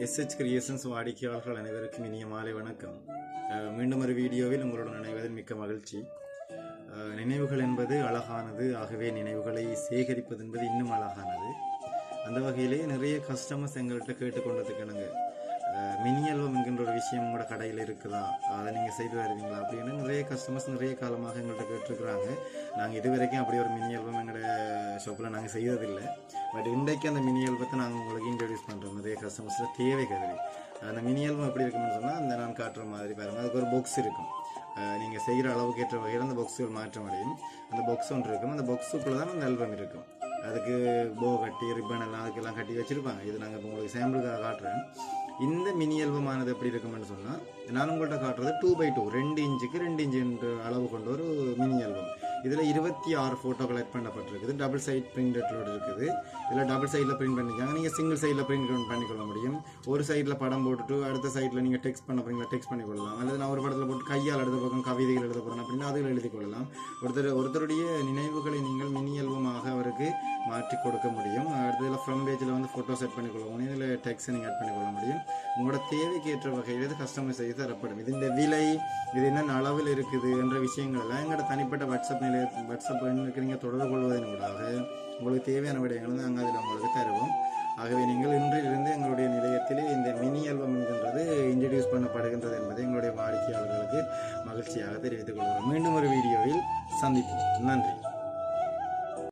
S H creations வாடிக்கையாளர்கள் அனைவருக்கும் இனிய மாலை வணக்கம். மீண்டும் ஒரு வீடியோவில் உங்களுடன் இணைவதில் மிக்க மகிழ்ச்சி. நினைவுகள் என்பது அழகானது, ஆகவே நினைவுகளை சேகரிப்பது என்பது இன்னும் அழகானது. அந்த வகையிலே நிறைய கஸ்டமர்ஸ் எங்கள்கிட்ட கேட்டுக்கொண்டதுக்கு மினி ஆல்பம் என்கின்ற ஒரு விஷயம் உங்களோட கடையில் இருக்குதா, அதை நீங்கள் செய்து தருவீங்களா அப்படின்னு நிறைய கஸ்டமர்ஸ் நிறைய காலமாக எங்கள்கிட்ட கேட்டிருக்கிறாங்க. நாங்கள் இது வரைக்கும் அப்படி ஒரு மினி ஆல்பம் எங்களோட ஷாப்பில் நாங்கள் செய்ததில்லை. பட் இன்றைக்கு அந்த மினி ஆல்பத்தை நாங்கள் உங்களுக்கு இன்ட்ரடியூஸ் பண்ணுறோம். நிறைய கஸ்டமர்ஸில் தேவை கருதி அந்த மினி ஆல்பம் எப்படி இருக்குன்னு சொன்னால், அந்த நான் காட்டுற மாதிரி பாருங்கள், அதுக்கு ஒரு பாக்ஸ் இருக்கும். நீங்கள் செய்கிற அளவுக்கு ஏற்ற வகையில் அந்த பாக்ஸுகள் மாற்றம் அடையும். அந்த பாக்ஸ் ஒன்று இருக்கும். அந்த பாக்ஸுக்குள்ளே தான் அந்த ஆல்பம் இருக்கும். அதுக்கு போ கட்டி ரிப்பன் எல்லாம் அதுக்கெல்லாம் கட்டி வச்சுருப்பாங்க. இது நாங்கள் இப்போ உங்களுக்கு சாம்பிளுக்காக காட்டுறேன். இந்த மினி ஆல்பமானது எப்படி இருக்குமென்னு சொன்னால், நான் உங்கள்கிட்ட காட்டுறது 2x2 2 இன்ச்சுக்கு 2 இன்ச்சு அளவு கொண்ட ஒரு மினி ஆல்பம். இதில் 26 ஃபோட்டோ கலெக்ட் பண்ணப்பட்டிருக்குது. டபுள் சைட் பிரிண்டட்லோடு இருக்குது. இதில் டபுள் சைடில் பிரிண்ட் பண்ணிக்காங்க. நீங்கள் சிங்கிள் சைடில் பிரிண்ட் பண்ணிக்கொள்ள முடியும். ஒரு சைடில் படம் போட்டுட்டு அடுத்த சைடில் நீங்கள் டெக்ஸ்ட் பண்ண போகிறீங்களா டெக்ஸ்ட் பண்ணிக்கொள்ளலாம். அல்லது நான் ஒரு படத்தில் போட்டு கையால் எழுத போகிறேன், கவிதைகள் எழுத போகிறேன் அப்படின்னா அதில் எழுதி கொள்ளலாம். ஒருத்தருடைய நினைவுகளை நீங்கள் மினி ஆல்பமாக அவருக்கு மாற்றி கொடுக்க முடியும். அடுத்ததில் ஃப்ரம் பேஜில் வந்து ஃபோட்டோ செட் பண்ணிக்கொள்ள முடியும். இதில் டெக்ஸ்ட் நீங்கள் ஆட் பண்ணிக்கொள்ள முடியும். உங்களோட தேவைக்கு ஏற்ற வகையில் இது கஸ்டமைஸ் செய்து தரப்படும். இது விலை, இது என்னென்ன அளவில் இருக்குது என்ற விஷயங்கள் எல்லாம் எங்களோட தனிப்பட்ட வாட்ஸ்அப் எண்ணுக்கு நீங்கள் தொடர்பு கொள்வதன் ஊடாக உங்களுக்கு தேவையான விடயங்களை நாங்கள் அதில் உங்களுக்கு தருவோம். ஆகவே நீங்கள் இன்றிலிருந்து எங்களோட